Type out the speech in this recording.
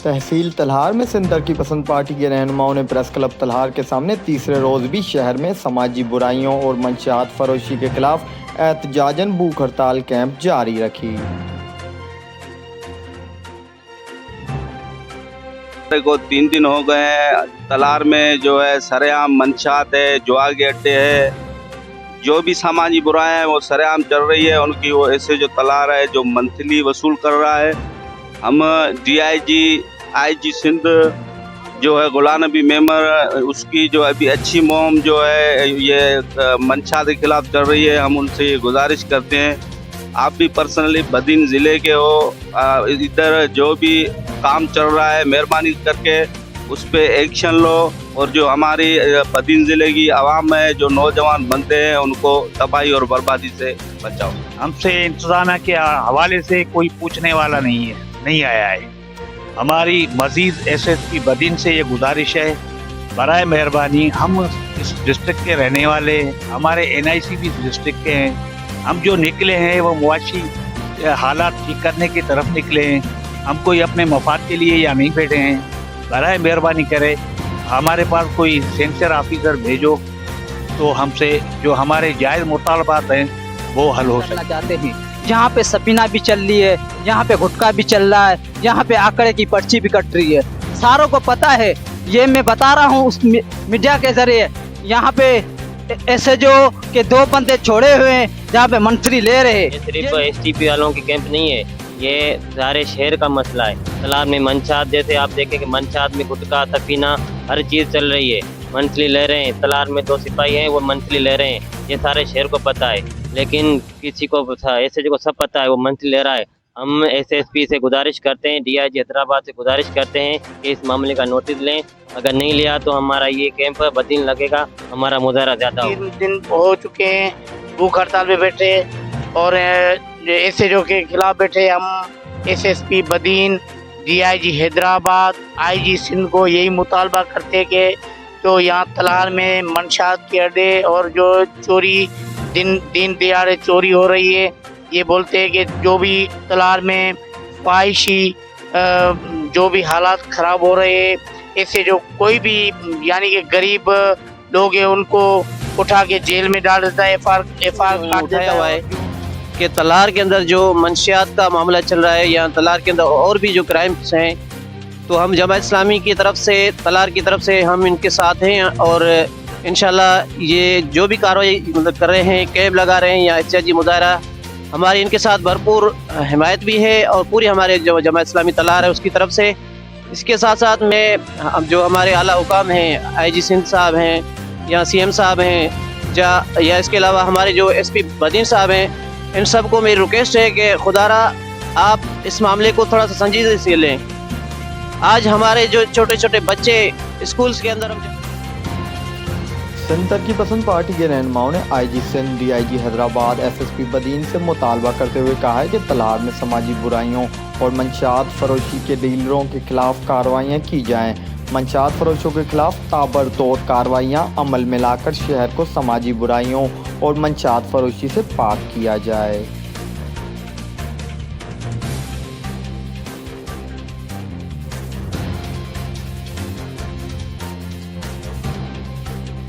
तहसील तलहार में सिंध तरक्की पसंद पार्टी के रहनुमाओं ने प्रेस क्लब तलहार के सामने तीसरे रोज भी शहर में समाजी बुराइयों और मंशियात फरोशी के खिलाफ एहतजाजन भूख हड़ताल कैंप जारी रखी। को 3 दिन हो गए हैं। तलहार में जो है सरेआम मंशियात है, जुआ के अड्डे है, जो भी सामाजिक बुराएं हैं वो सरेआम चल रही है उनकी। वो ऐसे जो तलहार है जो मंथली वसूल कर रहा है। हम DIG सिंध जो है गुलाम नबी मेमर, उसकी जो अभी अच्छी मुहिम जो है ये मंशियात के खिलाफ चल रही है। हम उनसे ये गुजारिश करते हैं, आप भी पर्सनली बदीन ज़िले के हो, इधर जो भी काम चल रहा है मेहरबानी करके उस पर एक्शन लो और जो हमारी बदीन ज़िले की आवाम है, जो नौजवान बनते हैं, उनको तबाही और बर्बादी से बचाओ। हमसे इंतज़ाम के हवाले से कोई पूछने वाला नहीं आया है। हमारी मज़ीद SSP बदीन से ये गुजारिश है, बराए मेहरबानी, हम इस डिस्ट्रिक्ट के रहने वाले हैं, हमारे NIC भी डिस्ट्रिक्ट के हैं। हम जो निकले हैं वो मुआशी हालात ठीक करने की तरफ निकले हैं। हम कोई अपने मफाद के लिए यहाँ नहीं बैठे हैं। बराए मेहरबानी करे हमारे पास कोई सेंसर ऑफिसर भेजो तो हमसे जो हमारे जायज़ मुतालबात हैं वो हल हो सके। चाहते हैं जहाँ पे सफीना भी चल रही है, यहाँ पे गुटखा भी चल रहा है, यहाँ पे आंकड़े की पर्ची भी कट रही है, सारों को पता है। ये मैं बता रहा हूँ उस मीडिया के जरिए। यहाँ पे SHO के 2 बंदे छोड़े हुए हैं जहाँ पे मंत्री ले रहे हैं। सिर्फ STP वालों की कैंप नहीं है, ये सारे शहर का मसला है। तलहार में मंशियात, जैसे आप देखें कि मंशियात में गुटखा, सफीना, हर चीज़ चल रही है, मंथली ले रहे हैं। तलहार में 2 सिपाही हैं वो मंथली ले रहे हैं, ये सारे शहर को पता है, लेकिन किसी को SHO को सब पता है वो मंथली ले रहा है। हम SSP से गुजारिश करते हैं, DIG हैदराबाद से गुजारिश करते हैं कि इस मामले का नोटिस लें। अगर नहीं लिया तो हमारा ये कैंप बदीन लगेगा, हमारा मुजाहरा ज़्यादा होगा। 3 दिन हो चुके हैं भूख हड़ताल पे बैठे और SHO के खिलाफ बैठे। हम SSP Badin, DIG Hyderabad, IG Sindh को यही मुतालबा करते हैं कि जो यहाँ तलहार में मंशियात के अड्डे और जो चोरी दिन दिहाड़े चोरी हो रही है, ये बोलते हैं कि जो भी तलहार में ख्वाहिशी जो भी हालात ख़राब हो रहे हैं, ऐसे जो कोई भी यानी कि गरीब लोग हैं उनको उठा के जेल में डाल देता है, FR काट देता है। कि तलहार के अंदर जो मंशियात का मामला चल रहा है, या तलहार के अंदर और भी जो क्राइम्स हैं, तो हम जमात इस्लामी की तरफ से, तलहार की तरफ से हम इनके साथ हैं और इंशाल्लाह ये जो भी कार्रवाई मतलब कर रहे हैं, कैंप लगा रहे हैं या एहतजाजी मुजाहरा, हमारी इनके साथ भरपूर हिमायत भी है और पूरी हमारे जो जमात इस्लामी तलहार है उसकी तरफ से। इसके साथ साथ में जो हमारे आला हुकाम हैं, IG सिंध साहब हैं या CM साहब हैं या इसके अलावा हमारे जो SP बदीन साहब हैं, इन सबको मेरी रिक्वेस्ट है कि खुदारा आप इस मामले को थोड़ा सा संजीदगी से लें। आज हमारे जो छोटे छोटे बच्चे स्कूल्स के अंदर सिंध तरक्की पसंद पार्टी के रहनुमाओं ने IG Sindh, DIG Hyderabad, SSP Badin से मुतालबा करते हुए कहा है कि तलहार में समाजी बुराइयों और मंशियात फरोशी के डीलरों के खिलाफ कार्रवाइयाँ की जाएँ। मंशियात फरोशों के खिलाफ ताबड़तोड़ कार्रवाइयाँ अमल में लाकर शहर को समाजी बुराइयों और मंशियात फरोशी से पाक किया जाए।